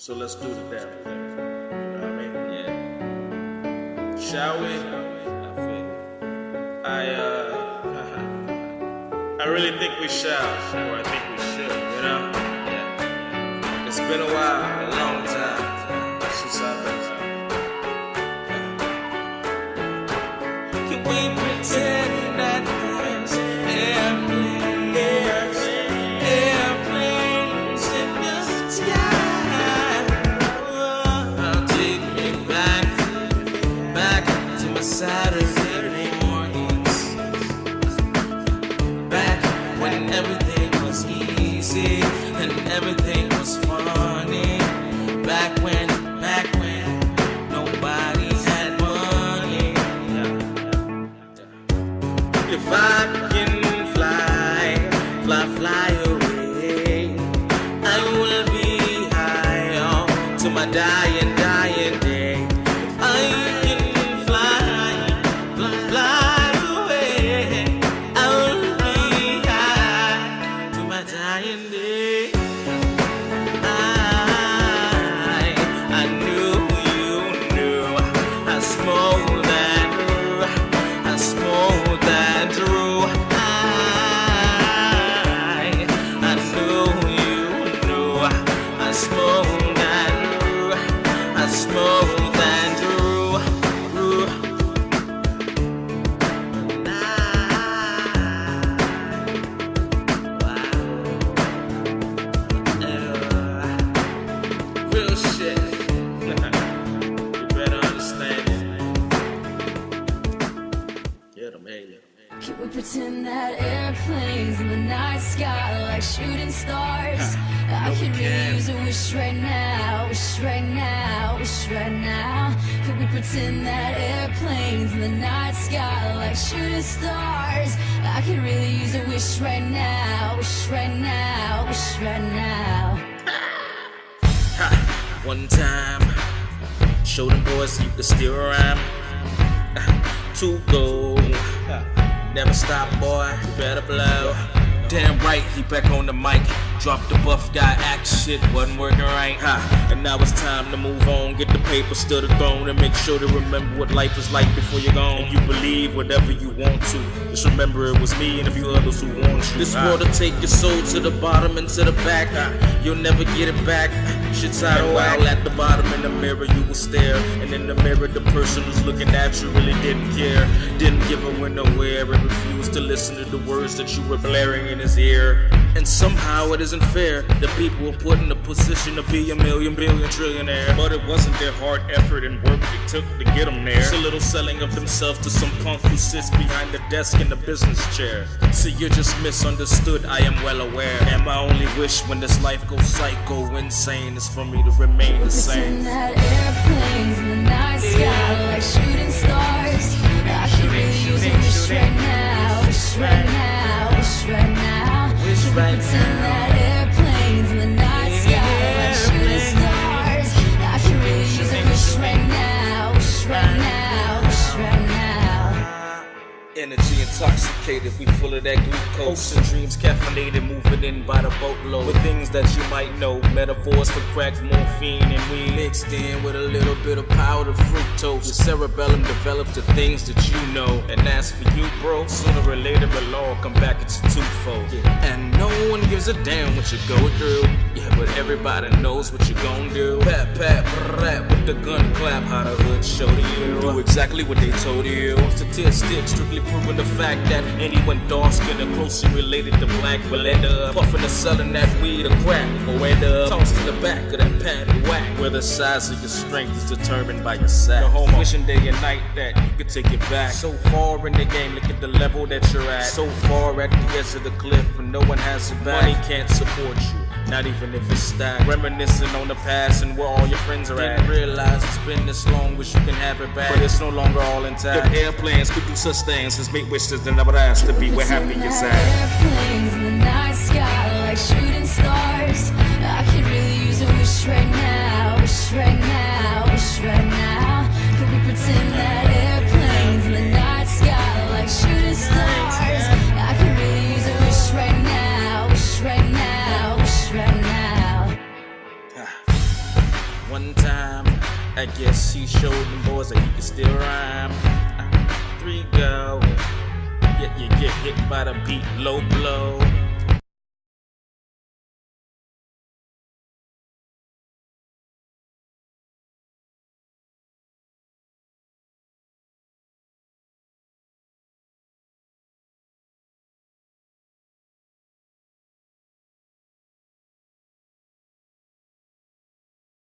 So let's do the damn thing. You know what I mean? Yeah. Shall we? I really think we shall, or I think we should, you know? Yeah. It's been a while, a long time since I've been out. Can we pretend that there's airplanes in the sky? I'll take me back to my Saturday mornings, back when everything was easy and everything was funny, back when nobody had money. If I can fly away, I will be high on to my dying day. If I can fly away, I will be high to my dying day. I knew you knew how smooth and true. I knew you knew how smooth and true. Real shit. You better understand it. Get them, hey. Can we pretend that airplanes in the night sky like shooting stars? I could really use a wish right now, wish right now, wish right now. Can we pretend that airplanes in the night sky like shooting stars? I could really use a wish right now, wish right now, wish right now. One time, show them boys you can still rhyme. To go, never stop, boy, you better blow. Damn right, he back on the mic. Dropped the buff guy, act shit, wasn't working right. And now it's time to move on. Get the papers to the throne and make sure to remember what life is like before you're gone. And you believe whatever you want to. Just remember it was me and a few others who want you. This world will take your soul to the bottom and to the back. You'll never get it back. Shit's out of whack. At the bottom in the mirror you will stare. And in the mirror the person who's looking at you really didn't care. Didn't give a win nowhere and refused to listen to the words that you were blaring in his ear. And somehow it isn't fair that people were put in a position to be a million, billion, trillionaire. But it wasn't their hard effort and work it took to get them there. It's a little selling of themselves to some punk who sits behind the desk in the business chair. See, you're just misunderstood, I am well aware. And my only wish when this life goes psycho insane is for me to remain the same. Pretend that airplanes in the night sky like shooting stars. I could really use a wish right now, wish right now, wish right now. Can we pretend that airplanes in the night sky like shooting stars? I could really use a wish right now, wish right now, wish right now. Energy intoxicated, we full of that glucose. Hopes and dreams caffeinated, moving in by the boatload. With things that you might know, metaphors for crack, morphine, and weed mixed in with a little bit of powdered fructose. Your cerebellum develops the things that you know. And as for you, bro, sooner or later it'll all come back at you twofold. And no one gives a damn what you go through. Yeah, but everybody knows what you gon' do. Pat, pat, rat with the gun clap, how the hood show to you. Do exactly what they told you. Statistics strictly proving the fact that anyone dark-skinned or closely related to black will end up puffing or selling that weed or crack, or end up tossed in the back of that padded whack, where the size of your strength is determined by your sack. The home wishing day and night that you could take it back. So far in the game, look at the level that you're at. So far at the edge of the cliff, and no one has your back. Money can't support you, not even if it's stacked. Reminiscing on the past and where all your friends are at. Didn't realize it's been this long, wish you can have it back, but it's no longer all intact. If airplanes could do such things as make wishes, then I would ask to be where happy is at. Airplanes in the night sky like shooting stars. I could really use a wish right now, wish right now, wish right now. Could we pretend that airplanes in the night sky like shooting stars? I could really use a wish right now, wish right now, wish right now. One time, I guess he showed them boys that he could still rhyme. 3 go, yet you get hit by the beat, low blow.